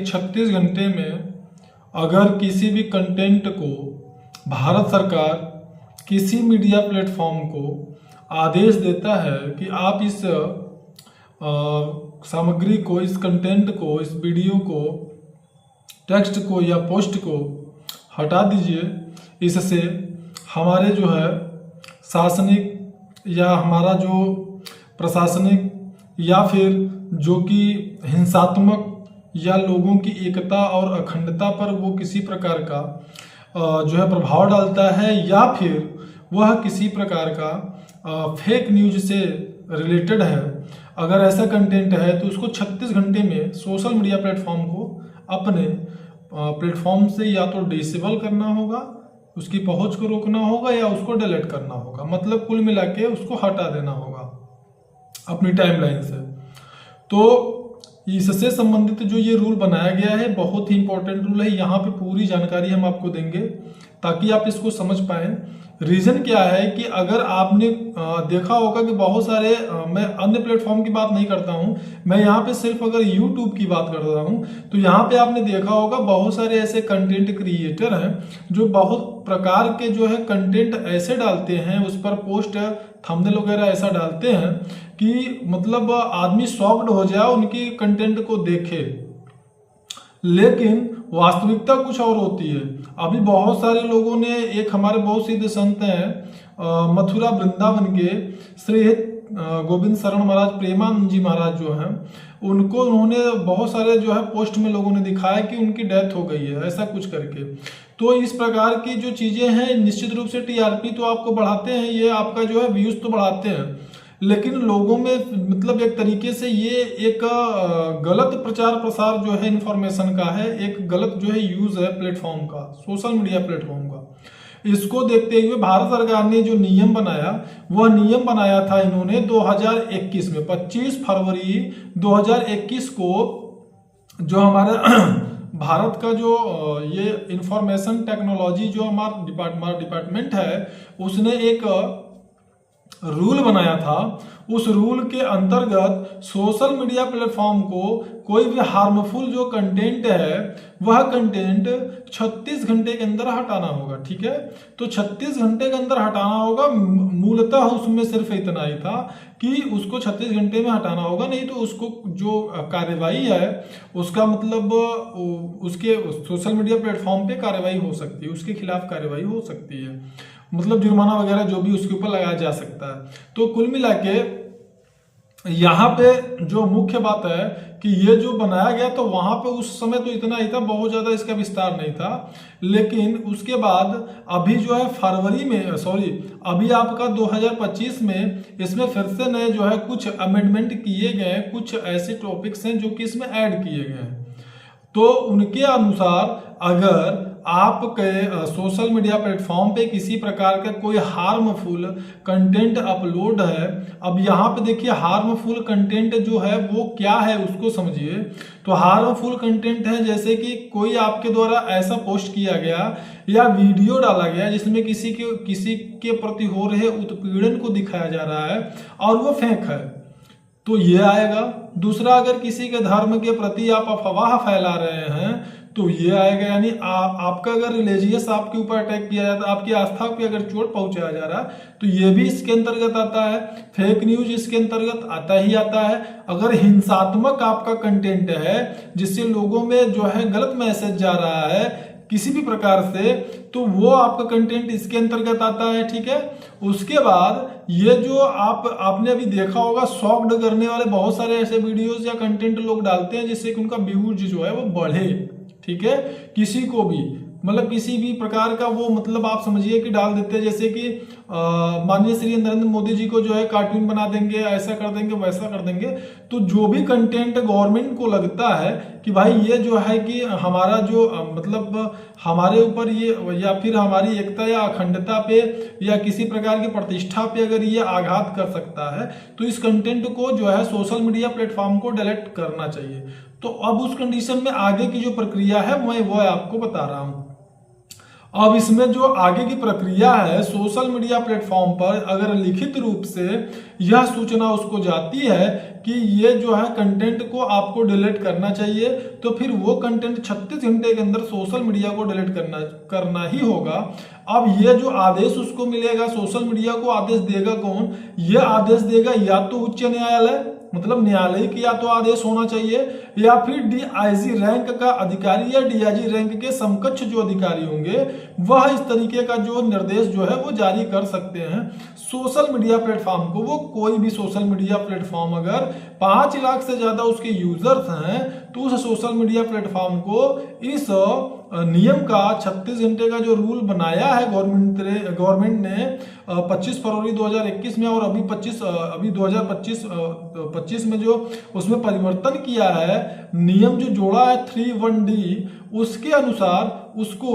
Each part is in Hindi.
कि 36 घंटे में अगर किसी भी कंटेंट को भारत सरकार किसी मीडिया प्लेटफॉर्म को आदेश देता है कि आप इस सामग्री को, इस कंटेंट को, इस वीडियो को, टेक्स्ट को या पोस्ट को हटा दीजिए, इससे हमारे जो है शासनिक या हमारा जो प्रशासनिक या फिर जो कि हिंसात्मक या लोगों की एकता और अखंडता पर वो किसी प्रकार का जो है प्रभाव डालता है, या फिर वह किसी प्रकार का फेक न्यूज से रिलेटेड है, अगर ऐसा कंटेंट है तो उसको 36 घंटे में सोशल मीडिया प्लेटफॉर्म को अपने प्लेटफॉर्म से या तो डिसेबल करना होगा, उसकी पहुंच को रोकना होगा, या उसको डिलीट करना होगा। मतलब कुल मिला के उसको हटा देना होगा अपनी टाइमलाइन से। तो इससे संबंधित जो ये रूल बनाया गया है बहुत ही इंपॉर्टेंट रूल है। यहाँ पे पूरी जानकारी हम आपको देंगे ताकि आप इसको समझ पाएं। रीजन क्या है कि अगर आपने देखा होगा कि बहुत सारे मैं अन्य प्लेटफॉर्म की बात नहीं करता हूं, मैं यहाँ पे सिर्फ अगर यूट्यूब की बात करता हूं, तो यहाँ पे आपने देखा होगा बहुत सारे ऐसे कंटेंट क्रिएटर हैं जो बहुत प्रकार के जो है कंटेंट ऐसे डालते हैं, उस पर पोस्ट थंबनेल वगैरह ऐसा डालते हैं कि मतलब आदमी शॉक्ड हो जाए उनकी कंटेंट को देखे, लेकिन वास्तविकता कुछ और होती है। अभी बहुत सारे लोगों ने, एक हमारे बहुत सीधे संत हैं मथुरा वृंदावन के श्री गोविंद शरण महाराज, प्रेमानंद जी महाराज जो हैं, उनको उन्होंने बहुत सारे जो है पोस्ट में लोगों ने दिखाया कि उनकी डेथ हो गई है, ऐसा कुछ करके। तो इस प्रकार की जो चीजें हैं निश्चित रूप से टीआरपी तो आपको बढ़ाते हैं, ये आपका जो है व्यूज तो बढ़ाते हैं, लेकिन लोगों में मतलब एक तरीके से ये एक गलत प्रचार प्रसार जो है इंफॉर्मेशन का है, एक गलत जो है यूज है प्लेटफॉर्म का, सोशल मीडिया प्लेटफॉर्म का। इसको देखते हुए भारत सरकार ने जो नियम बनाया, वह नियम बनाया था इन्होंने 2021 में, 25 फरवरी 2021 को जो हमारा भारत का जो ये इंफॉर्मेशन टेक्नोलॉजी जो हमारा डिपार्टमेंट है, उसने एक रूल बनाया था। उस रूल के अंतर्गत सोशल मीडिया प्लेटफॉर्म को कोई भी हार्मफुल जो कंटेंट है वह कंटेंट 36 घंटे के अंदर हटाना होगा। ठीक है, तो 36 घंटे के अंदर हटाना होगा। मूलतः उसमें सिर्फ इतना ही था कि उसको 36 घंटे में हटाना होगा, नहीं तो उसको जो कार्यवाही है उसका मतलब उसके सोशल मीडिया प्लेटफॉर्म पे कार्यवाही हो सकती है, उसके खिलाफ कार्यवाही हो सकती है, मतलब जुर्माना वगैरह जो भी उसके ऊपर लगाया जा सकता है। तो कुल मिला के यहाँ पे जो मुख्य बात है कि ये जो बनाया गया तो वहां पे उस समय तो इतना ही था, बहुत ज्यादा इसका विस्तार नहीं था। लेकिन उसके बाद अभी जो है अभी आपका 2025 में इसमें फिर से नए जो है कुछ अमेंडमेंट किए गए, कुछ ऐसे टॉपिक्स हैं जो कि इसमें ऐड किए गए हैं। तो उनके अनुसार अगर आपके सोशल मीडिया प्लेटफॉर्म पे किसी प्रकार का कोई हार्मफुल कंटेंट अपलोड है, अब यहाँ पे देखिए हार्मफुल कंटेंट जो है वो क्या है उसको समझिए। तो हार्मफुल कंटेंट है जैसे कि कोई आपके द्वारा ऐसा पोस्ट किया गया या वीडियो डाला गया जिसमें किसी के प्रति हो रहे उत्पीड़न को दिखाया जा रहा है और वो फेक है, तो ये आएगा। दूसरा, अगर किसी के धर्म के प्रति आप अफवाह फैला रहे हैं तो ये आएगा, यानी आपका अगर रिलीजियस आपके ऊपर अटैक किया जाता है, आपकी आस्था पे अगर चोट पहुंचाया जा रहा है तो ये भी इसके अंतर्गत आता है। फेक न्यूज इसके अंतर्गत आता ही आता है। अगर हिंसात्मक आपका कंटेंट है जिससे लोगों में जो है गलत मैसेज जा रहा है किसी भी प्रकार से, तो वो आपका कंटेंट इसके अंतर्गत आता है। ठीक है, उसके बाद ये जो आपने अभी देखा होगा शॉक्ड करने वाले बहुत सारे ऐसे वीडियोस या कंटेंट लोग डालते हैं जिससे कि उनका व्यूज जो है वो बढ़े। ठीक है, किसी को भी मतलब किसी भी प्रकार का वो मतलब आप समझिए कि डाल देते हैं, जैसे कि माननीय श्री नरेंद्र मोदी जी को जो है कार्टून बना देंगे, ऐसा कर देंगे, वैसा कर देंगे। तो जो भी कंटेंट गवर्नमेंट को लगता है कि भाई ये जो है कि हमारा जो मतलब हमारे ऊपर ये या फिर हमारी एकता या अखंडता पे या किसी प्रकार की प्रतिष्ठा पे अगर ये आघात कर सकता है तो इस कंटेंट को जो है सोशल मीडिया प्लेटफॉर्म को डिलीट करना चाहिए। तो अब उस कंडीशन में आगे की जो प्रक्रिया है मैं वो आपको बता रहा हूं। अब इसमें जो आगे की प्रक्रिया है, सोशल मीडिया प्लेटफॉर्म पर अगर लिखित रूप से यह सूचना उसको जाती है कि ये जो है कंटेंट को आपको डिलीट करना चाहिए, तो फिर वो कंटेंट 36 घंटे के अंदर सोशल मीडिया को डिलीट करना ही होगा। अब ये जो आदेश उसको मिलेगा, सोशल मीडिया को आदेश देगा कौन? ये आदेश देगा या तो उच्च न्यायालय, मतलब न्यायालय की या तो आदेश होना चाहिए, या फिर डीआईजी रैंक का अधिकारी या डीआईजी रैंक के समकक्ष जो अधिकारी होंगे वह इस तरीके का जो निर्देश जो है वो जारी कर सकते हैं सोशल मीडिया प्लेटफॉर्म को। वो कोई भी सोशल मीडिया प्लेटफॉर्म अगर 5 लाख से ज्यादा उसके यूजर्स हैं तो उस सोशल मीडिया प्लेटफॉर्म को इस नियम का 36 घंटे का जो रूल बनाया है गवर्नमेंट ने 25 फरवरी 2021 में, और अभी 2025 में जो उसमें परिवर्तन किया है, नियम जो जोड़ा है 31D, उसके अनुसार उसको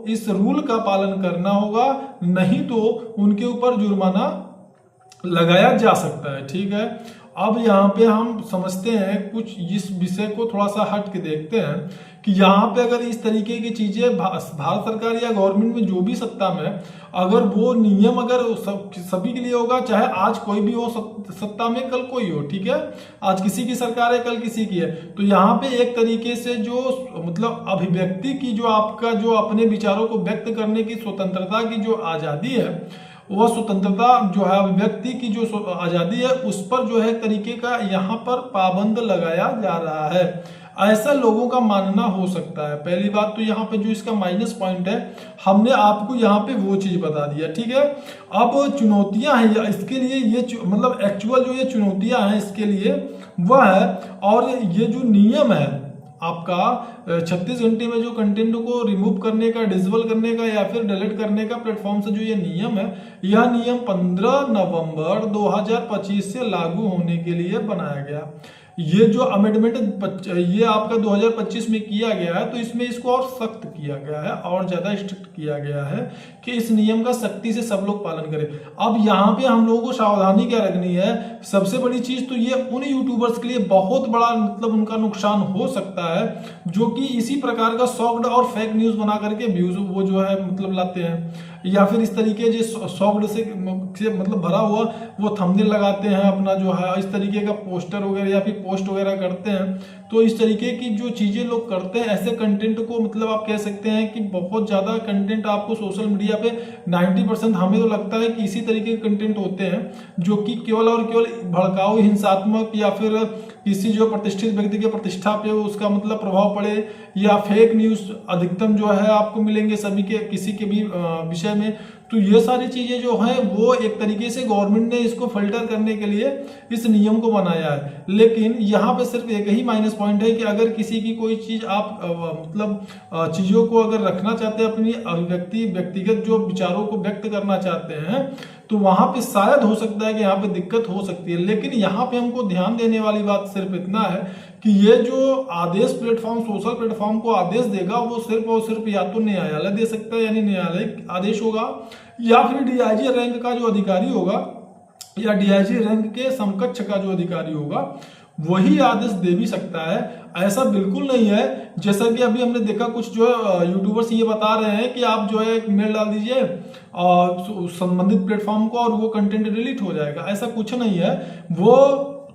इस रूल का पालन करना होगा, नहीं तो उनके ऊपर जुर्माना लगाया जा सकता है। ठीक है, अब यहाँ पे हम समझते हैं कुछ इस विषय को थोड़ा सा हट के देखते हैं कि यहाँ पे अगर इस तरीके की चीजें भारत सरकार या गवर्नमेंट में जो भी सत्ता में, अगर वो नियम अगर सभी के लिए होगा, चाहे आज कोई भी हो सत्ता में, कल कोई हो, ठीक है, आज किसी की सरकार है, कल किसी की है, तो यहाँ पे एक तरीके से जो मतलब अभिव्यक्ति की जो आपका जो अपने विचारों को व्यक्त करने की स्वतंत्रता की जो आजादी है, वह स्वतंत्रता जो है अभिव्यक्ति की जो आजादी है उस पर जो है तरीके का यहाँ पर पाबंद लगाया जा रहा है, ऐसा लोगों का मानना हो सकता है। पहली बात तो यहाँ पे जो इसका माइनस पॉइंट है, हमने आपको यहाँ पे वो चीज बता दिया। ठीक है, अब चुनौतियां हैं इसके लिए, ये मतलब एक्चुअल जो ये चुनौतियां हैं इसके लिए वह है, और ये जो नियम है आपका 36 घंटे में जो कंटेंट को रिमूव करने का, डिसेबल करने का या फिर डिलीट करने का प्लेटफॉर्म से जो ये नियम है, यह नियम 15 नवंबर 2025 से लागू होने के लिए बनाया गया। ये जो अमेंडमेंट ये आपका 2025 में किया गया है, तो इसमें इसको और सख्त किया गया है और ज्यादा स्ट्रिक्ट किया गया है कि इस नियम का सख्ती से सब लोग पालन करें। अब यहाँ पे हम लोगों को सावधानी क्या रखनी है, सबसे बड़ी चीज तो ये उन यूट्यूबर्स के लिए बहुत बड़ा मतलब उनका नुकसान हो सकता है जो कि इसी प्रकार का सॉफ्ट और फेक न्यूज बना करके व्यूज वो जो है मतलब लाते हैं, या फिर इस तरीके जो सॉफ्ट से मतलब भरा हुआ वो थंबनेल लगाते हैं अपना जो है, इस तरीके का पोस्टर वगैरह या फिर पोस्ट वगैरह करते हैं। तो इस तरीके की जो चीजें लोग करते हैं, ऐसे कंटेंट को मतलब आप कह सकते हैं कि बहुत ज्यादा कंटेंट आपको सोशल मीडिया पे 90% हमें तो लगता है कि इसी तरीके के कंटेंट होते हैं जो कि केवल और केवल भड़काऊ, हिंसात्मक या फिर किसी जो प्रतिष्ठित व्यक्ति के प्रतिष्ठा पे उसका मतलब प्रभाव पड़े, या फेक न्यूज अधिकतम जो है आपको मिलेंगे सभी के किसी के भी विषय में। तो ये सारी चीजें जो है वो एक तरीके से गवर्नमेंट ने इसको फिल्टर करने के लिए इस नियम को बनाया है। लेकिन यहाँ पे सिर्फ एक ही माइनस पॉइंट है कि अगर किसी की कोई चीज आप मतलब चीजों को अगर रखना चाहते हैं, अपनी अभिव्यक्ति व्यक्तिगत जो विचारों को व्यक्त करना चाहते हैं, तो वहां पे शायद हो सकता है कि यहाँ पे दिक्कत हो सकती है। लेकिन यहाँ पे हमको ध्यान देने वाली बात सिर्फ इतना है कि ये जो आदेश प्लेटफॉर्म सोशल प्लेटफॉर्म को आदेश देगा वो सिर्फ और सिर्फ या तो न्यायालय दे सकता है, यानी न्यायालयिक आदेश होगा, या फिर डीआईजी रैंक का जो अधिकारी होगा या डीआईजी रैंक के समकक्ष का जो अधिकारी होगा वही आदेश दे भी सकता है। ऐसा बिल्कुल नहीं है, जैसा कि अभी हमने देखा कुछ जो यूट्यूबर्स ये बता रहे हैं कि आप जो है एक मेल डाल दीजिए संबंधित प्लेटफॉर्म को और वो कंटेंट डिलीट हो जाएगा। ऐसा कुछ नहीं है, वो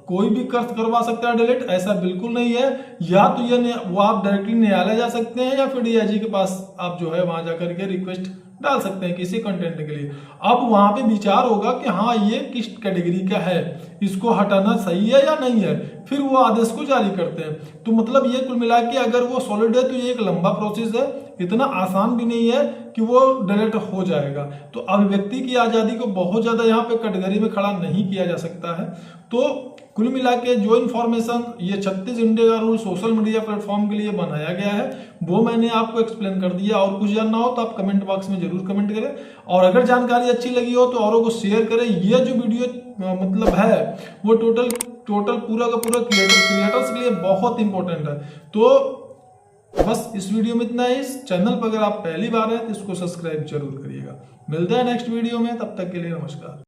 कोई भी करवा सकता है डिलीट, ऐसा बिल्कुल नहीं है। या तो ये वो आप डायरेक्टली न्यायालय जा सकते हैं या फिर डीआईजी के पास आप जो है वहां जाकर के रिक्वेस्ट डाल सकते हैं किसी कंटेंट के लिए। अब वहां पे विचार होगा कि हाँ ये किस कैटेगरी का है, इसको हटाना सही है या नहीं है, फिर वो आदेश को जारी करते हैं। तो मतलब ये कुल मिला के अगर वो सॉलिड है तो ये एक लंबा प्रोसेस है, इतना आसान भी नहीं है कि वो डिलीट हो जाएगा। तो अभिव्यक्ति की आजादी को बहुत ज्यादा यहाँ पे कैटेगरी में खड़ा नहीं किया जा सकता है। तो कुल मिला के जो इन्फॉर्मेशन ये 36 घंटे का रूल सोशल मीडिया प्लेटफॉर्म के लिए बनाया गया है वो मैंने आपको एक्सप्लेन कर दिया। और कुछ जानना हो तो आप कमेंट बॉक्स में जरूर कमेंट करें, और अगर जानकारी अच्छी लगी हो तो औरों को शेयर करें। ये जो वीडियो मतलब है वो टोटल पूरा का पूरा क्रिएटर्स के लिए बहुत इंपॉर्टेंट है। तो बस इस वीडियो में इतना है। इस चैनल पर अगर आप पहली बार हैं तो इसको सब्सक्राइब जरूर करिएगा। मिलते हैं नेक्स्ट वीडियो में, तब तक के लिए नमस्कार।